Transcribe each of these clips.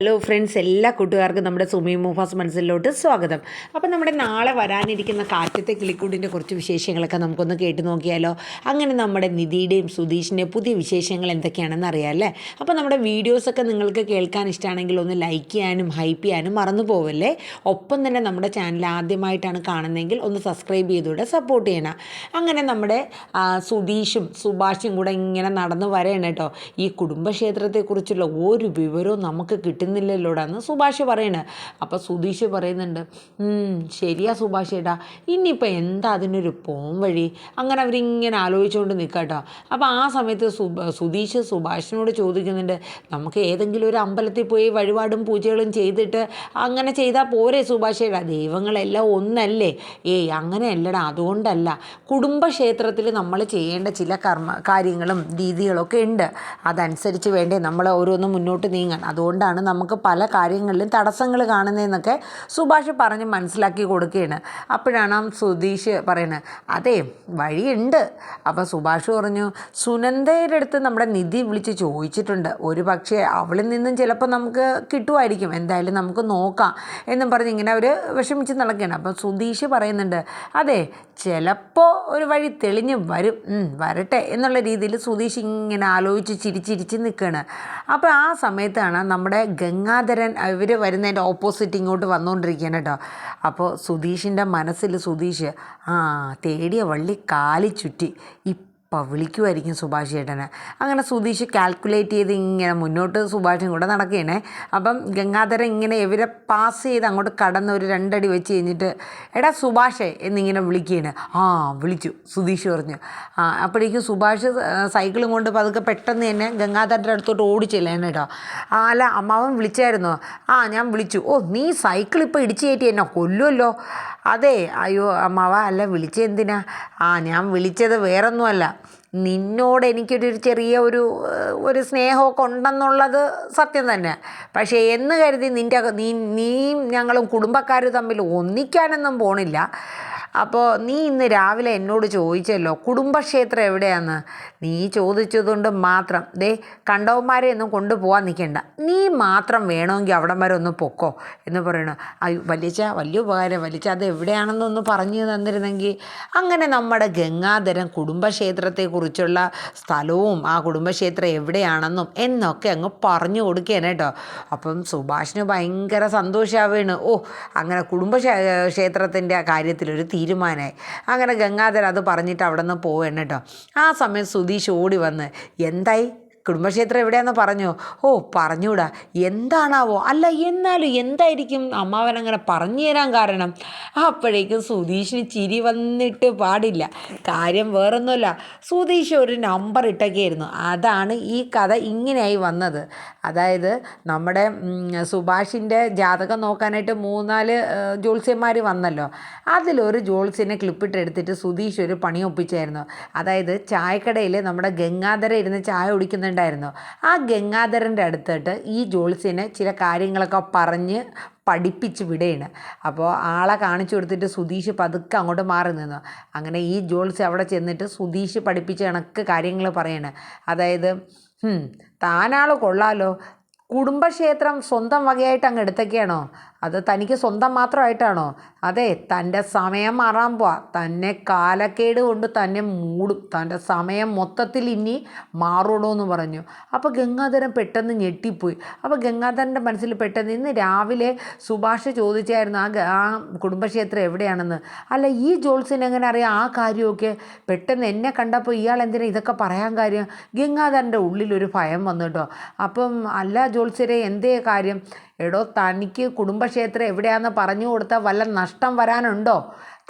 Hello friends, എല്ലാ കൂട്ടുകാർക്കും നമ്മുടെ സുമി മൂഫാസ് മനസ്സിലോട്ട് സ്വാഗതം. അപ്പം നമ്മുടെ നാളെ വരാനിരിക്കുന്ന കാറ്റത്തെ കിളിക്കൂടിൻ്റെ കുറച്ച് വിശേഷങ്ങളൊക്കെ നമുക്കൊന്ന് കേട്ട് നോക്കിയാലോ. അങ്ങനെ നമ്മുടെ നിധിയുടെയും സുധീഷിൻ്റെയും പുതിയ വിശേഷങ്ങൾ എന്തൊക്കെയാണെന്ന് അറിയാം അല്ലേ. അപ്പോൾ നമ്മുടെ വീഡിയോസൊക്കെ നിങ്ങൾക്ക് കേൾക്കാൻ ഇഷ്ടമാണെങ്കിൽ ഒന്ന് ലൈക്ക് ചെയ്യാനും ഹൈപ്പ് ചെയ്യാനും മറന്നു പോവല്ലേ. ഒപ്പം തന്നെ നമ്മുടെ ചാനൽ ആദ്യമായിട്ടാണ് കാണുന്നതെങ്കിൽ ഒന്ന് സബ്സ്ക്രൈബ് ചെയ്തുകൂടെ സപ്പോർട്ട് ചെയ്യണം. അങ്ങനെ നമ്മുടെ സുധീഷും സുഭാഷും കൂടെ ഇങ്ങനെ നടന്നു വരെയാണ് കേട്ടോ. ഈ കുടുംബക്ഷേത്രത്തെക്കുറിച്ചുള്ള ഒരു വിവരവും നമുക്ക് കിട്ടുന്നില്ലല്ലോടാന്ന് സുഭാഷ് പറയണത്. അപ്പോൾ സുധീഷ് പറയുന്നുണ്ട്, ശരിയാ സുഭാഷ് ചേട്ടാ, ഇനിയിപ്പോൾ എന്താ അതിനൊരു പോം വഴി. അങ്ങനെ അവരിങ്ങനെ ആലോചിച്ചുകൊണ്ട് നിൽക്കുക കേട്ടോ. അപ്പോൾ ആ സമയത്ത് സുധീഷ് സുഭാഷിനോട് ചോദിക്കുന്നുണ്ട്, നമുക്ക് ഏതെങ്കിലും ഒരു അമ്പലത്തിൽ പോയി വഴിപാടും പൂജകളും ചെയ്തിട്ട് അങ്ങനെ ചെയ്താൽ പോരെ സുഭാഷ് ചേട്ടാ, ദൈവങ്ങളെല്ലാം ഒന്നല്ലേ. അങ്ങനെയല്ലടാ, അതുകൊണ്ടല്ല, കുടുംബക്ഷേത്രത്തിൽ നമ്മൾ ചെയ്യേണ്ട ചില കാര്യങ്ങളും രീതികളൊക്കെ ഉണ്ട്. അതനുസരിച്ച് വേണ്ടേ നമ്മൾ ഓരോന്നും മുന്നോട്ട് നീങ്ങാൻ. അതുകൊണ്ടാണ് നമുക്ക് പല കാര്യങ്ങളിലും തടസ്സങ്ങൾ കാണുന്നതെന്നൊക്കെ സുഭാഷ് പറഞ്ഞ് മനസ്സിലാക്കി കൊടുക്കുകയാണ്. അപ്പോഴാണ് സുധീഷ് പറയുന്നത്, അതെ വഴിയുണ്ട്. അപ്പോൾ സുഭാഷ് പറഞ്ഞു, സുനന്ദയുടെ അടുത്ത് നമ്മുടെ നിധി വിളിച്ച് ചോദിച്ചിട്ടുണ്ട്, ഒരു പക്ഷേ അവളിൽ നിന്നും ചിലപ്പോൾ നമുക്ക് കിട്ടുമായിരിക്കും, എന്തായാലും നമുക്ക് നോക്കാം എന്നും പറഞ്ഞ് ഇങ്ങനെ അവർ വിഷമിച്ച് നടക്കുകയാണ്. അപ്പോൾ സുധീഷ് പറയുന്നുണ്ട്, അതെ ചിലപ്പോൾ ഒരു വഴി തെളിഞ്ഞ് വരും, വരട്ടെ എന്നുള്ള രീതിയിൽ സുധീഷ് ഇങ്ങനെ ആലോചിച്ച് ചിരിച്ചിരിച്ച് നിൽക്കുകയാണ്. അപ്പോൾ ആ സമയത്താണ് നമ്മുടെ ഗംഗാധരൻ ഇവർ വരുന്നതിൻ്റെ ഓപ്പോസിറ്റ് ഇങ്ങോട്ട് വന്നുകൊണ്ടിരിക്കുകയാണ് കേട്ടോ. അപ്പോൾ സുധീഷിൻ്റെ മനസ്സിൽ സുധീഷ് തേടിയ വള്ളി കാലി ചുറ്റി, ഇപ്പോൾ വിളിക്കുമായിരിക്കും സുഭാഷ് ചേട്ടനെ. അങ്ങനെ സുധീഷ് കാൽക്കുലേറ്റ് ചെയ്ത് ഇങ്ങനെ മുന്നോട്ട് സുഭാഷും കൂടെ നടക്കുകയാണേ. അപ്പം ഗംഗാധരൻ ഇങ്ങനെ ഇവരെ പാസ് ചെയ്ത് അങ്ങോട്ട് കടന്ന് ഒരു 2 അടി വെച്ച് കഴിഞ്ഞിട്ട്, എടാ സുഭാഷേ എന്നിങ്ങനെ വിളിക്കുകയാണ്. വിളിച്ചു സുധീഷ് പറഞ്ഞു. അപ്പോഴേക്കും സുഭാഷ് സൈക്കിളും കൊണ്ട് പതുക്കെ പെട്ടെന്ന് തന്നെ ഗംഗാധരൻ്റെ അടുത്തോട്ട് ഓടിച്ചില്ലേനെ കേട്ടോ. അല്ല അമ്മാവൻ വിളിച്ചായിരുന്നോ? ഞാൻ വിളിച്ചു. നീ സൈക്കിൾ ഇപ്പോൾ ഇടിച്ചു കയറ്റി എന്നെ കൊല്ലുമല്ലോ. അതെ, അയ്യോ അമ്മാവ, അല്ല വിളിച്ചെന്തിനാ? ഞാൻ വിളിച്ചത് വേറൊന്നുമല്ല, നിന്നോട് എനിക്കൊരു ചെറിയ ഒരു സ്നേഹമൊക്കെ ഉണ്ടെന്നുള്ളത് സത്യം തന്നെ. പക്ഷേ എന്ന് കരുതി നീയും ഞങ്ങളും കുടുംബക്കാർ തമ്മിൽ ഒന്നിക്കാനൊന്നും പോണില്ല. അപ്പോൾ നീ ഇന്ന് രാവിലെ എന്നോട് ചോദിച്ചല്ലോ കുടുംബക്ഷേത്രം എവിടെയാന്ന്. നീ ചോദിച്ചതുകൊണ്ട് മാത്രം കണ്ടവന്മാരെ ഒന്നും കൊണ്ടുപോകാൻ നിൽക്കണ്ട, നീ മാത്രം വേണമെങ്കിൽ അവിടം വരെ ഒന്ന് പൊക്കോ എന്ന് പറയണു. വലിയ ഉപകാരം വലിയ, അത് എവിടെയാണെന്നൊന്ന് പറഞ്ഞു തന്നിരുന്നെങ്കിൽ. അങ്ങനെ നമ്മുടെ ഗംഗാധരൻ കുടുംബക്ഷേത്രത്തെക്കുറിച്ചുള്ള സ്ഥലവും ആ കുടുംബക്ഷേത്രം എവിടെയാണെന്നും എന്നൊക്കെ അങ്ങ് പറഞ്ഞു കൊടുക്കുകയാണ് കേട്ടോ. അപ്പം സുഭാഷിന് ഭയങ്കര സന്തോഷമാവുകയാണ്. അങ്ങനെ ക്ഷേത്രത്തിൻ്റെ കാര്യത്തിലൊരു തീരുമാനമായി. അങ്ങനെ ഗംഗാധരൻ അത് പറഞ്ഞിട്ട് അവിടെ നിന്ന് പോവുകയാണ് കേട്ടോ. ആ സമയം സുധീഷ് ഓടി വന്ന്, എന്തായി കുടുംബക്ഷേത്രം എവിടെയാണെന്ന് പറഞ്ഞോ? പറഞ്ഞൂടാ, എന്താണാവോ? അല്ല എന്നാലും എന്തായിരിക്കും അമ്മാവൻ അങ്ങനെ പറഞ്ഞു തരാൻ കാരണം? അപ്പോഴേക്കും സുധീഷിന് ചിരി വന്നിട്ട് പാടില്ല. കാര്യം വേറൊന്നുമല്ല, സുധീഷ് ഒരു നമ്പർ ഇട്ടൊക്കെയായിരുന്നു. അതാണ് ഈ കഥ ഇങ്ങനെയായി വന്നത്. അതായത് നമ്മുടെ സുഭാഷിൻ്റെ ജാതകം നോക്കാനായിട്ട് 3-4 ജ്യോത്സ്യന്മാർ വന്നല്ലോ. അതിലൊരു ജ്യോത്സ്യനെ ക്ലിപ്പിട്ടെടുത്തിട്ട് സുധീഷ് ഒരു പണി ഒപ്പിച്ചായിരുന്നു. അതായത് ചായക്കടയിൽ നമ്മുടെ ഗംഗാധര ഇരുന്ന് ചായ കുടിക്കുന്ന ായിരുന്നു. ആ ഗംഗാധരൻ്റെ അടുത്തിട്ട് ഈ ജ്യോത്സ്യനെ ചില കാര്യങ്ങളൊക്കെ പറഞ്ഞ് പഠിപ്പിച്ച് വിടുകയാണ്. അപ്പോൾ ആളെ കാണിച്ചു കൊടുത്തിട്ട് സുധീഷ് പതുക്കെ അങ്ങോട്ട് മാറി നിന്നു. അങ്ങനെ ഈ ജ്യോത്സ്യം അവിടെ ചെന്നിട്ട് സുധീഷ് പഠിപ്പിച്ച കണക്ക് കാര്യങ്ങൾ പറയാണ്. അതായത് താനാൾ കൊള്ളാലോ, കുടുംബക്ഷേത്രം സ്വന്തം വകയായിട്ട് അങ്ങ് എടുത്തൊക്കെയാണോ? അത് തനിക്ക് സ്വന്തം മാത്രമായിട്ടാണോ? അതെ, തൻ്റെ സമയം മാറാൻ പോവാ, തന്നെ കാലക്കേട് കൊണ്ട് തന്നെ മൂടും, തൻ്റെ സമയം മൊത്തത്തിൽ ഇനി മാറുള്ളൂ എന്ന് പറഞ്ഞു. അപ്പോൾ ഗംഗാധരൻ പെട്ടെന്ന് ഞെട്ടിപ്പോയി. അപ്പോൾ ഗംഗാധരൻ്റെ മനസ്സിൽ പെട്ടെന്ന് ഇന്ന് രാവിലെ സുഭാഷ് ചോദിച്ചായിരുന്നു ആ കുടുംബക്ഷേത്രം എവിടെയാണെന്ന്. അല്ല ഈ ജ്യോത്സ്യൻ എങ്ങനെ അറിയാം ആ കാര്യമൊക്കെ? പെട്ടെന്ന് എന്നെ കണ്ടപ്പോൾ ഇയാൾ എന്തിനാ ഇതൊക്കെ പറയാൻ കാര്യം? ഗംഗാധരൻ്റെ ഉള്ളിലൊരു ഭയം വന്നു കേട്ടോ. അപ്പം അല്ല ജ്യോത്സ്യരെ, എന്തേ കാര്യം? എടോ, തനിക്ക് കുടുംബക്ഷേത്രം എവിടെയാണെന്ന് പറഞ്ഞു കൊടുത്താൽ വല്ല നഷ്ടം വരാനുണ്ടോ?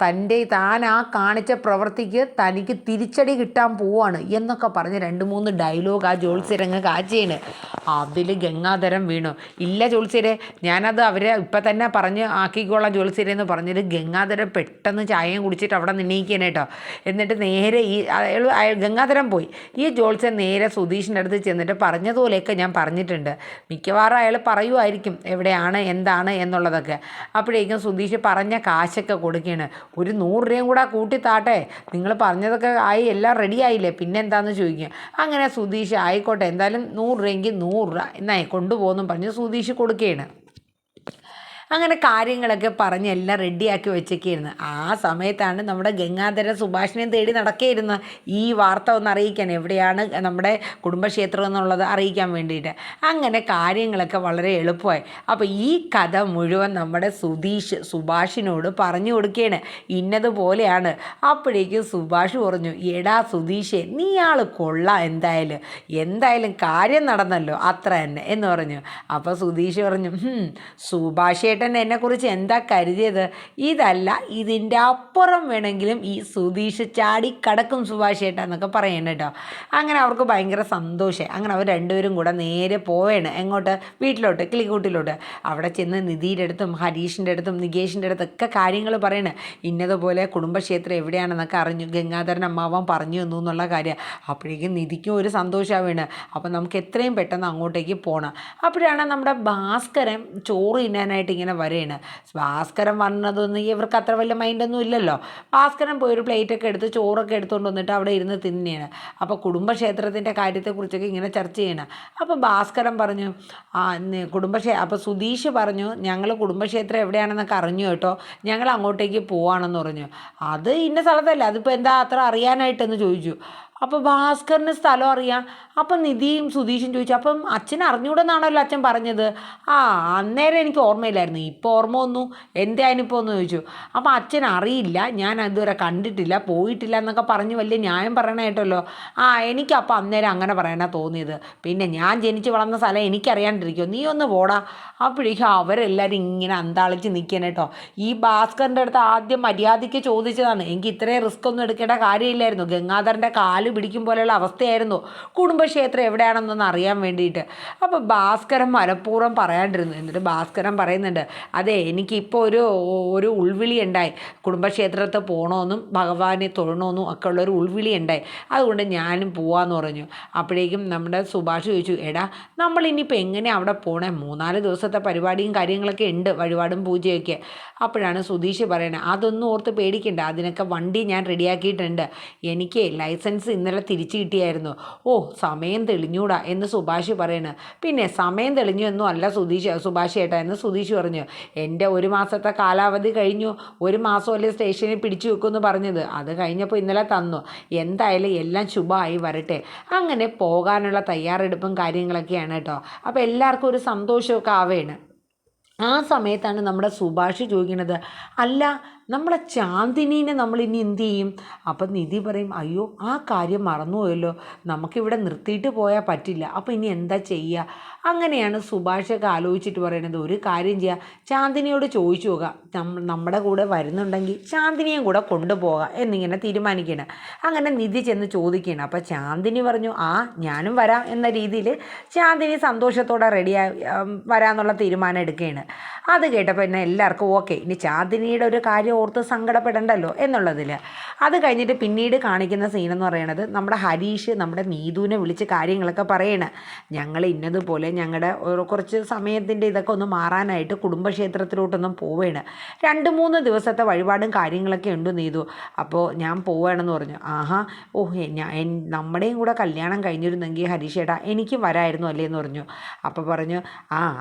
താൻ ആ കാണിച്ച പ്രവൃത്തിക്ക് തനിക്ക് തിരിച്ചടി കിട്ടാൻ പോവാണ് എന്നൊക്കെ പറഞ്ഞ് 2-3 ഡയലോഗ് ആ ജ്യോത്സ്യരങ്ങ് കാച്ചേന്. അതിൽ ഗംഗാധരൻ വീണു. ഇല്ല ജ്യോത്സ്യരെ, ഞാനത് അവരെ ഇപ്പം തന്നെ പറഞ്ഞ് ആക്കിക്കോളാം ജ്യോത്സ്യരെന്ന് പറഞ്ഞിട്ട് ഗംഗാധരൻ പെട്ടെന്ന് ചായയും കുടിച്ചിട്ട് അവിടെ നിന്നയിക്കാനെ കേട്ടോ. എന്നിട്ട് നേരെ ഗംഗാധരൻ പോയി. ഈ ജ്യോത്സ്യൻ നേരെ സുധീഷിൻ്റെ അടുത്ത് ചെന്നിട്ട് പറഞ്ഞതുപോലെയൊക്കെ ഞാൻ പറഞ്ഞിട്ടുണ്ട്, മിക്കവാറും അയാൾ പറയുമായിരിക്കും എവിടെയാണ് എന്താണ് എന്നുള്ളതൊക്കെ. അപ്പോഴേക്കും സുധീഷ് പറഞ്ഞ കാശൊക്കെ കൊടുക്കുകയാണ്. ഒരു 100 രൂപയും കൂടെ കൂട്ടി താട്ടെ, നിങ്ങൾ പറഞ്ഞതൊക്കെ ആയി, എല്ലാം റെഡി ആയില്ലേ, പിന്നെ എന്താണെന്ന് ചോദിക്കുക. അങ്ങനെ സുധീഷ് ആയിക്കോട്ടെ എന്തായാലും 100 രൂപയെങ്കിൽ 100 രൂപ എന്നായി കൊണ്ടുപോകുന്നു പറഞ്ഞ് സുധീഷ് കൊടുക്കുകയാണ്. അങ്ങനെ കാര്യങ്ങളൊക്കെ പറഞ്ഞ് എല്ലാം റെഡിയാക്കി വെച്ചേക്കായിരുന്നു. ആ സമയത്താണ് നമ്മുടെ ഗംഗാധരൻ സുഭാഷിനെയും തേടി നടക്കുകയായിരുന്നു ഈ വാർത്ത ഒന്ന് അറിയിക്കാൻ, എവിടെയാണ് നമ്മുടെ കുടുംബക്ഷേത്രം എന്നുള്ളത് അറിയിക്കാൻ വേണ്ടിയിട്ട്. അങ്ങനെ കാര്യങ്ങളൊക്കെ വളരെ എളുപ്പമായി. അപ്പോൾ ഈ കഥ മുഴുവൻ നമ്മുടെ സുഭാഷിനോട് പറഞ്ഞു കൊടുക്കുകയാണ്, ഇന്നതുപോലെയാണ്. അപ്പോഴേക്കും സുഭാഷ് പറഞ്ഞു, എടാ സുധീഷേ, നീ ആൾ കൊള്ളാം, എന്തായാലും കാര്യം നടന്നല്ലോ, അത്ര തന്നെ എന്ന് പറഞ്ഞു. അപ്പോൾ സുധീഷ് പറഞ്ഞു, സുഭാഷ് എന്നെക്കുറിച്ച് എന്താ കരുതിയത്, ഇതല്ല ഇതിൻ്റെ അപ്പുറം വേണമെങ്കിലും ഈ സുധീഷ് ചാടി കടക്കും സുഭാഷ് എന്നൊക്കെ പറയണം കേട്ടോ. അങ്ങനെ അവർക്ക് ഭയങ്കര സന്തോഷമായി. അങ്ങനെ അവർ രണ്ടുപേരും കൂടെ നേരെ പോവേണ് എങ്ങോട്ട്, വീട്ടിലോട്ട്, കിളിക്കൂട്ടിലോട്ട്. അവിടെ ചെന്ന് നിധിയുടെ അടുത്തും ഹരീഷിൻ്റെ അടുത്തും നികേഷിൻ്റെ അടുത്തൊക്കെ കാര്യങ്ങൾ പറയണേ, ഇന്നതുപോലെ കുടുംബക്ഷേത്രം എവിടെയാണെന്നൊക്കെ അറിഞ്ഞു, ഗംഗാധരൻ അമ്മാവൻ പറഞ്ഞു തന്നു എന്നുള്ള കാര്യം. അപ്പോഴേക്കും നിധിക്കും ഒരു സന്തോഷമാവുകയാണ്. അപ്പം നമുക്ക് എത്രയും പെട്ടെന്ന് അങ്ങോട്ടേക്ക് പോകണം. അപ്പോഴാണ് നമ്മുടെ ഭാസ്കരൻ ചോറ് തിന്നാനായിട്ട് ഇങ്ങനെ വരെയാണ്. ഭാസ്കരൻ വന്നതൊന്നും ഇവർക്ക് അത്ര വലിയ മൈൻഡൊന്നും ഇല്ലല്ലോ. ഭാസ്കരൻ പോയി ഒരു പ്ലേറ്റൊക്കെ എടുത്ത് ചോറൊക്കെ എടുത്തുകൊണ്ട് വന്നിട്ട് അവിടെ ഇരുന്ന് തിന്നെയാണ്. അപ്പോൾ കുടുംബക്ഷേത്രത്തിൻ്റെ കാര്യത്തെക്കുറിച്ചൊക്കെ ഇങ്ങനെ ചർച്ച ചെയ്യണം. അപ്പോൾ ഭാസ്കരൻ പറഞ്ഞു, അപ്പോൾ സുധീഷ് പറഞ്ഞു, ഞങ്ങൾ കുടുംബക്ഷേത്രം എവിടെയാണെന്നൊക്കെ അറിഞ്ഞു കേട്ടോ, ഞങ്ങൾ അങ്ങോട്ടേക്ക് പോവാണെന്ന് പറഞ്ഞു. അത് ഇന്ന സ്ഥലത്തല്ല, അതിപ്പോൾ എന്താ അത്ര അറിയാനായിട്ടെന്ന് ചോദിച്ചു. അപ്പോൾ ഭാസ്കറിന് സ്ഥലം അറിയാം. അപ്പം നിധിയും സുധീഷും ചോദിച്ചു, അപ്പം അച്ഛൻ അറിഞ്ഞൂടെന്നാണല്ലോ അച്ഛൻ പറഞ്ഞത്. അന്നേരം എനിക്ക് ഓർമ്മയില്ലായിരുന്നു, ഇപ്പോൾ ഓർമ്മ വന്നു, എന്തായാലും ഒന്ന് ചോദിച്ചു. അപ്പം അച്ഛൻ അറിയില്ല, ഞാൻ അതുവരെ കണ്ടിട്ടില്ല, പോയിട്ടില്ല എന്നൊക്കെ പറഞ്ഞ് വലിയ ന്യായം പറയണേട്ടല്ലോ. എനിക്കപ്പോൾ അന്നേരം അങ്ങനെ പറയണ തോന്നിയത്, പിന്നെ ഞാൻ ജനിച്ച് വളർന്ന സ്ഥലം എനിക്കറിയാണ്ടിരിക്കുമോ, നീ ഒന്ന് പോടാ. അപ്പോഴേക്കും അവരെല്ലാവരും ഇങ്ങനെ അന്താളിച്ച് നിൽക്കണം കേട്ടോ. ഈ ഭാസ്കറിൻ്റെ അടുത്ത് ആദ്യം മര്യാദയ്ക്ക് ചോദിച്ചതാണ്, എനിക്ക് ഇത്രയും റിസ്ക് ഒന്നും എടുക്കേണ്ട കാര്യമില്ലായിരുന്നു, ഗംഗാധരൻ്റെ കാല് പിടിക്കും പോലെയുള്ള അവസ്ഥയായിരുന്നു കുടുംബക്ഷേത്രം എവിടെയാണെന്നൊന്ന് അറിയാൻ വേണ്ടിയിട്ട്. അപ്പോൾ ഭാസ്കരൻ മനഃപൂർവ്വം പറയാണ്ടിരുന്നു. എന്നിട്ട് ഭാസ്കരൻ പറയുന്നുണ്ട്, അതെ എനിക്കിപ്പോൾ ഒരു ഉൾവിളി ഉണ്ടായി, കുടുംബക്ഷേത്രത്തിൽ പോകണമെന്നും ഭഗവാനെ തൊഴണമെന്നും ഒക്കെ ഉള്ളൊരു ഉൾവിളി ഉണ്ടായി, അതുകൊണ്ട് ഞാനും പോവാമെന്ന് പറഞ്ഞു. അപ്പോഴേക്കും നമ്മുടെ സുഭാഷ് ചോദിച്ചു, എടാ നമ്മളിനിയിപ്പോൾ എങ്ങനെയാണ് അവിടെ പോകണേ, 3-4 ദിവസത്തെ പരിപാടിയും കാര്യങ്ങളൊക്കെ ഉണ്ട്, വഴിപാടും പൂജയൊക്കെ. അപ്പോഴാണ് സുധീഷ് പറയണത്, അതൊന്നും ഓർത്ത് പേടിക്കണ്ട, അതിനൊക്കെ വണ്ടി ഞാൻ റെഡിയാക്കിയിട്ടുണ്ട്, എനിക്ക് ലൈസൻസ് ഇന്നലെ തിരിച്ചു കിട്ടിയായിരുന്നു. സമയം തെളിഞ്ഞൂടാ എന്ന് സുഭാഷ് പറയണ. പിന്നെ സമയം തെളിഞ്ഞു എന്നും അല്ല സുഭാഷ് ഏട്ടാ എന്ന് സുധീഷ് പറഞ്ഞു. എൻ്റെ 1 മാസത്തെ കാലാവധി കഴിഞ്ഞു, 1 മാസമല്ലേ സ്റ്റേഷനിൽ പിടിച്ചു വെക്കുമെന്ന് പറഞ്ഞത്, അത് കഴിഞ്ഞപ്പോൾ ഇന്നലെ തന്നു, എന്തായാലും എല്ലാം ശുഭമായി വരട്ടെ. അങ്ങനെ പോകാനുള്ള തയ്യാറെടുപ്പും കാര്യങ്ങളൊക്കെയാണ് കേട്ടോ. അപ്പോൾ എല്ലാവർക്കും ഒരു സന്തോഷമൊക്കെ ആവേണ്. ആ സമയത്താണ് നമ്മുടെ സുഭാഷ് ചോദിക്കുന്നത്, അല്ല നമ്മളെ ചാന്ദിനീനെ നമ്മളിനി എന്ത് ചെയ്യും? അപ്പം നിധി പറയും, അയ്യോ ആ കാര്യം മറന്നുപോയല്ലോ, നമുക്കിവിടെ നിർത്തിയിട്ട് പോയാൽ പറ്റില്ല, അപ്പോൾ ഇനി എന്താ ചെയ്യുക? അങ്ങനെയാണ് സുഭാഷൊക്കെ ആലോചിച്ചിട്ട് പറയുന്നത്, ഒരു കാര്യം ചെയ്യുക, ചാന്ദിനിയോട് ചോദിച്ചു നോക്കാം, നമ്മുടെ കൂടെ വരുന്നുണ്ടെങ്കിൽ ചാന്ദിനിയും കൂടെ കൊണ്ടുപോകാം എന്നിങ്ങനെ തീരുമാനിക്കണം. അങ്ങനെ നിധി ചെന്ന് ചോദിക്കുകയാണ്. അപ്പോൾ ചാന്ദിനി പറഞ്ഞു, ഞാനും വരാം എന്ന രീതിയിൽ ചാന്ദിനി സന്തോഷത്തോടെ വരാമെന്നുള്ള തീരുമാനം എടുക്കുകയാണ്. അത് കേട്ടപ്പോൾ പിന്നെ എല്ലാവർക്കും ഓക്കെ, ഇനി ചാന്ദിനിയുടെ ഒരു കാര്യം ഓർത്ത് സങ്കടപ്പെടണ്ടല്ലോ എന്നുള്ളതിൽ. അത് കഴിഞ്ഞിട്ട് പിന്നീട് കാണിക്കുന്ന സീനെന്ന് പറയുന്നത്, നമ്മുടെ ഹരീഷ് നമ്മുടെ നീതുവിനെ വിളിച്ച് കാര്യങ്ങളൊക്കെ പറയണം, ഞങ്ങൾ ഇന്നതുപോലെ ഞങ്ങളുടെ കുറച്ച് സമയത്തിൻ്റെ ഇതൊക്കെ ഒന്ന് മാറാനായിട്ട് കുടുംബക്ഷേത്രത്തിലോട്ടൊന്നും പോവുകയാണ്, 2-3 ദിവസത്തെ വഴിപാടും കാര്യങ്ങളൊക്കെ ഉണ്ട് നീതു, അപ്പോൾ ഞാൻ പോവുകയാണെന്ന് പറഞ്ഞു. നമ്മുടെയും കൂടെ കല്യാണം കഴിഞ്ഞിരുന്നെങ്കിൽ ഹരീഷ് ചേട്ടാ എനിക്കും വരായിരുന്നു അല്ലേ എന്ന് പറഞ്ഞു. അപ്പോൾ പറഞ്ഞു,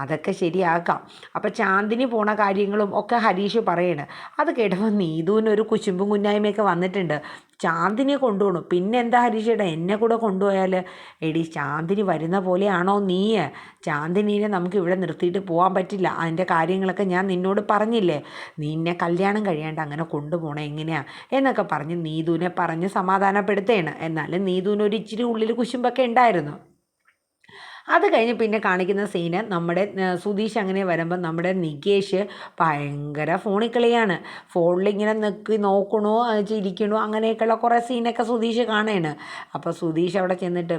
അതൊക്കെ ശരിയാക്കാം. അപ്പോൾ ചാന്ദിനി പോണ കാര്യങ്ങളും ഒക്കെ ഹരീഷ് പറയണം. അത് കേട്ടപ്പോൾ നീതുവിനൊരു കുശുമ്പും കുന്നായ്മയൊക്കെ വന്നിട്ടുണ്ട്. ചാന്ദിനിയെ കൊണ്ടുപോകണം, പിന്നെ എന്താ ഹരീഷേട്ടാ എന്നെ കൂടെ കൊണ്ടുപോയാൽ? എടി ചാന്ദിനി വരുന്ന പോലെയാണോ നീ? ചാന്ദിനീനെ നമുക്ക് ഇവിടെ നിർത്തിയിട്ട് പോകാൻ പറ്റില്ല, അതിൻ്റെ കാര്യങ്ങളൊക്കെ ഞാൻ നിന്നോട് പറഞ്ഞില്ലേ, നിന്നെ കല്യാണം കഴിയാണ്ട് അങ്ങനെ കൊണ്ടുപോകണം എങ്ങനെയാണ് എന്നൊക്കെ പറഞ്ഞ് നീതുവിനെ പറഞ്ഞ് സമാധാനപ്പെടുത്തേണ്. എന്നാലും നീതുവിനൊരു ഇച്ചിരി ഉള്ളിൽ കുശുമ്പൊക്കെ ഉണ്ടായിരുന്നു. അത് കഴിഞ്ഞ് പിന്നെ കാണിക്കുന്ന സീന്, നമ്മുടെ സുധീഷ് അങ്ങനെ വരുമ്പോൾ നമ്മുടെ നികേഷ് ഭയങ്കര ഫോണിൽ കളിയാണ്, ഫോണിലിങ്ങനെ നോക്കണോ ചിരിക്കണോ അങ്ങനെയൊക്കെയുള്ള കുറേ സീനൊക്കെ സുധീഷ് കാണുകയാണ്. അപ്പോൾ സുധീഷ് അവിടെ ചെന്നിട്ട്,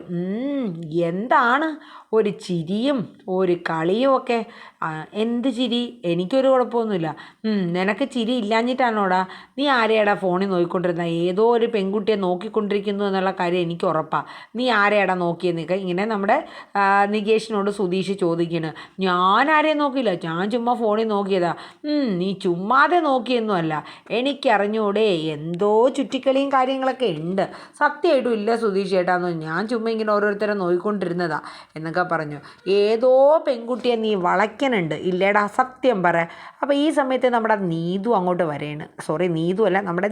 എന്താണ് ഒരു ചിരിയും ഒരു കളിയും ഒക്കെ. എന്ത് ചിരി? എനിക്കൊരു കുഴപ്പമൊന്നുമില്ല. നിനക്ക് ചിരി ഇല്ലാഞ്ഞിട്ടാണോടാ? നീ ആരെയാടാ ഫോണിൽ നോക്കിക്കൊണ്ടിരുന്നത്? ഏതോ ഒരു പെൺകുട്ടിയെ നോക്കിക്കൊണ്ടിരിക്കുന്നു എന്നുള്ള കാര്യം എനിക്ക് ഉറപ്പാണ്. നീ ആരെയാടാ നോക്കിയെന്നൊക്കെ ഇങ്ങനെ നമ്മുടെ നികേഷിനോട് സുധീഷ് ചോദിക്കുന്നു. ഞാൻ ആരെയും നോക്കിയില്ല, ഞാൻ ചുമ്മാ ഫോണിൽ നോക്കിയതാ. നീ ചുമ്മാതെ നോക്കിയൊന്നുമല്ല, എനിക്കറിഞ്ഞൂടെ എന്തോ ചുറ്റിക്കളിയും കാര്യങ്ങളൊക്കെ ഉണ്ട്. സത്യമായിട്ടും ഇല്ല സുധീഷ് ചേട്ടാന്ന്, ഞാൻ ചുമ്മാ ഇങ്ങനെ ഓരോരുത്തരെ നോക്കിക്കൊണ്ടിരുന്നതാ എന്നൊക്കെ പറഞ്ഞു. ഏതോ പെൺകുട്ടിയെ നീ വളയ്ക്കനുണ്ട് ഇല്ലേടാ, സത്യം പറ. അപ്പോൾ ഈ സമയത്ത് നമ്മുടെ നീതു അങ്ങോട്ട് വരെയാണ്. സോറി, നീതു അല്ല, നമ്മുടെ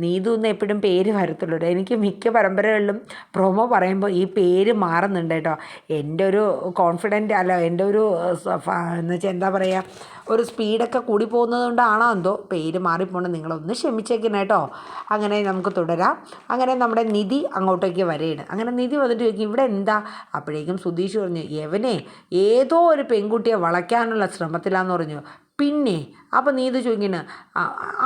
നീതു എന്ന് എപ്പോഴും പേര് വരത്തുള്ളൂ. എനിക്ക് മിക്ക പരമ്പരകളിലും പ്രൊമോ പറയുമ്പോൾ ഈ പേര് മാറുന്നുണ്ട് കേട്ടോ. എൻ്റെ ഒരു കോൺഫിഡൻറ്റ് അല്ല, എൻ്റെ ഒരു എന്ന് വെച്ചാൽ എന്താ പറയുക, ഒരു സ്പീഡൊക്കെ കൂടി പോകുന്നത് കൊണ്ടാണോ എന്തോ പേര് മാറിപ്പോണ്ട്, നിങ്ങളൊന്ന് ക്ഷമിച്ചേക്കണം കേട്ടോ. അങ്ങനെ നമുക്ക് തുടരാം. അങ്ങനെ നമ്മുടെ നിധി അങ്ങോട്ടേക്ക് വരെയാണ്. അങ്ങനെ നിധി വന്നിട്ട് ചോദിക്കും, ഇവിടെ എന്താ? അപ്പോഴേക്കും സുധീഷ് പറഞ്ഞു, യവനെ ഏതോ ഒരു പെൺകുട്ടിയെ വളയ്ക്കാനുള്ള ശ്രമത്തിലാന്ന് പറഞ്ഞു. പിന്നെ അപ്പോൾ നീതു ചോദിക്കുന്നു,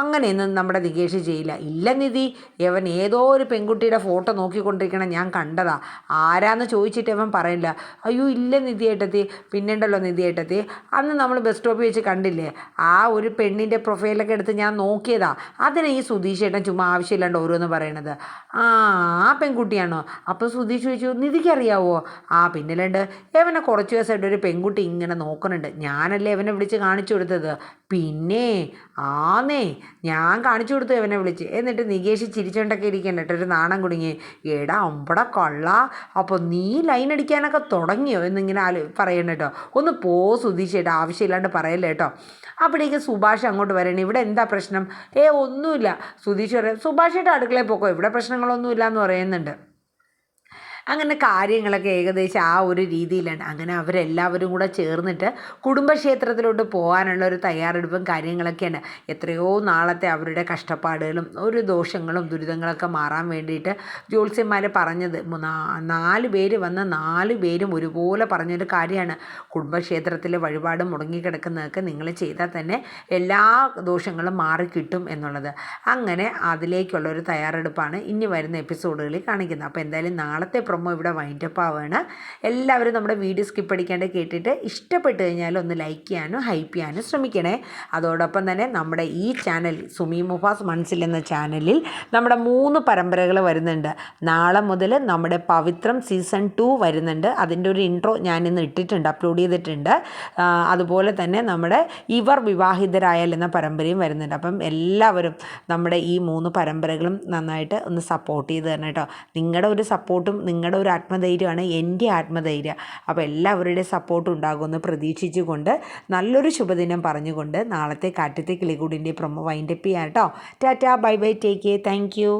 അങ്ങനെയൊന്നും നമ്മുടെ നികേഷ് ചെയ്യില്ല. ഇല്ല നിധി, ഇവൻ ഏതോ ഒരു പെൺകുട്ടിയുടെ ഫോട്ടോ നോക്കിക്കൊണ്ടിരിക്കണം, ഞാൻ കണ്ടതാ. ആരാന്ന് ചോദിച്ചിട്ട് അവൻ പറയില്ല. അയ്യോ ഇല്ല നിധി ഏട്ടത്തി. പിന്നെ ഉണ്ടല്ലോ നിധി ഏട്ടത്തി, അന്ന് നമ്മൾ ബസ് സ്റ്റോപ്പിൽ വെച്ച് കണ്ടില്ലേ, ആ ഒരു പെണ്ണിൻ്റെ പ്രൊഫൈലൊക്കെ എടുത്ത് ഞാൻ നോക്കിയതാ. അതിന് ഈ സുധീഷ് ഏട്ടൻ ചുമ്മാ ആവശ്യമില്ലാണ്ട് ഓരോന്ന് പറയണത്. ആ പെൺകുട്ടിയാണോ? അപ്പോൾ സുധീഷ് ചോദിച്ചു, നിധിക്കറിയാവോ? പിന്നല്ലാണ്ട് ഇവനെ കുറച്ച് ദിവസമായിട്ട് ഒരു പെൺകുട്ടി ഇങ്ങനെ നോക്കുന്നുണ്ട്, ഞാനല്ലേ ഇവനെ വിളിച്ച് കാണിച്ചു കൊടുത്തത്. പിന്നെ ഞാൻ കാണിച്ചു കൊടുത്തു ഇവനെ വിളിച്ച്. എന്നിട്ട് നികേഷ് ചിരിച്ചോണ്ടൊക്കെ ഇരിക്കണ്ട കേട്ടോ, ഒരു നാണം കുടുങ്ങി. എടാ അമ്പട കൊള്ള, അപ്പോൾ നീ ലൈൻ അടിക്കാനൊക്കെ തുടങ്ങിയോ എന്നിങ്ങനെ പറയണം കേട്ടോ. ഒന്ന് പോ സുധീഷ് ചേട്ടാ, ആവശ്യമില്ലാണ്ട് പറയല്ലേ കേട്ടോ. അപ്പോഴേക്ക് സുഭാഷ് അങ്ങോട്ട് വരണം. ഇവിടെ എന്താ പ്രശ്നം? ഒന്നുമില്ല. സുധീഷ് പറയാം, സുഭാഷ് ചേട്ടാ അടുക്കളയിൽ പോക്കോ, ഇവിടെ പ്രശ്നങ്ങളൊന്നുമില്ല എന്ന് പറയുന്നുണ്ട്. അങ്ങനെ കാര്യങ്ങളൊക്കെ ഏകദേശം ആ ഒരു രീതിയിലാണ്. അങ്ങനെ അവരെല്ലാവരും കൂടെ ചേർന്നിട്ട് കുടുംബക്ഷേത്രത്തിലോട്ട് പോകാനുള്ള ഒരു തയ്യാറെടുപ്പും കാര്യങ്ങളൊക്കെയാണ്. എത്രയോ നാളത്തെ അവരുടെ കഷ്ടപ്പാടുകളും ഒരു ദോഷങ്ങളും ദുരിതങ്ങളൊക്കെ മാറാൻ വേണ്ടിയിട്ട് ജ്യോത്സ്യന്മാർ പറഞ്ഞത് 4 പേര് വന്ന് 4 പേരും ഒരുപോലെ പറഞ്ഞൊരു കാര്യമാണ്. കുടുംബക്ഷേത്രത്തിൽ വഴിപാട് മുടങ്ങിക്കിടക്കുന്നതൊക്കെ നിങ്ങൾ ചെയ്താൽ തന്നെ എല്ലാ ദോഷങ്ങളും മാറിക്കിട്ടും എന്നുള്ളത്. അങ്ങനെ അതിലേക്കുള്ളൊരു തയ്യാറെടുപ്പാണ് ഇനി വരുന്ന എപ്പിസോഡുകളിൽ കാണിക്കുന്നത്. അപ്പോൾ എന്തായാലും നാളത്തെ പ്രൊമോ ഇവിടെ വൈൻഡപ്പ് ആവുകയാണ്. എല്ലാവരും നമ്മുടെ വീഡിയോ സ്കിപ്പ് അടിക്കാണ്ട് കേട്ടിട്ട് ഇഷ്ടപ്പെട്ട് കഴിഞ്ഞാൽ ഒന്ന് ലൈക്ക് ചെയ്യാനും ഹൈപ്പ് ചെയ്യാനും ശ്രമിക്കണേ. അതോടൊപ്പം തന്നെ നമ്മുടെ ഈ ചാനൽ സുമി മുഫാസ് മനസ്സിൽ എന്ന ചാനലിൽ നമ്മുടെ 3 പരമ്പരകൾ വരുന്നുണ്ട്. നാളെ മുതൽ നമ്മുടെ പവിത്രം സീസൺ 2 വരുന്നുണ്ട്. അതിൻ്റെ ഒരു ഇൻട്രോ ഞാനിന്ന് ഇട്ടിട്ടുണ്ട്, അപ്ലോഡ് ചെയ്തിട്ടുണ്ട്. അതുപോലെ തന്നെ നമ്മുടെ ഇവർ വിവാഹിതരായാൽ എന്ന പരമ്പരയും വരുന്നുണ്ട്. അപ്പം എല്ലാവരും നമ്മുടെ ഈ 3 പരമ്പരകളും നന്നായിട്ട് ഒന്ന് സപ്പോർട്ട് ചെയ്ത് തന്നെ കേട്ടോ. നിങ്ങളുടെ ഒരു സപ്പോർട്ടും നിങ്ങളുടെ ഒരു ആത്മധൈര്യമാണ് എൻ്റെ ആത്മധൈര്യം. അപ്പോൾ എല്ലാവരുടെയും സപ്പോർട്ട് ഉണ്ടാകുമെന്ന് പ്രതീക്ഷിച്ചുകൊണ്ട് നല്ലൊരു ശുഭദിനം പറഞ്ഞുകൊണ്ട് നാളത്തെ കാറ്റത്തെ കിളികൂടിൻ്റെ പ്രൊമോ വൈൻഡപ്പ് ചെയ്യാം കേട്ടോ. Tata, bye bye, take care, thank you.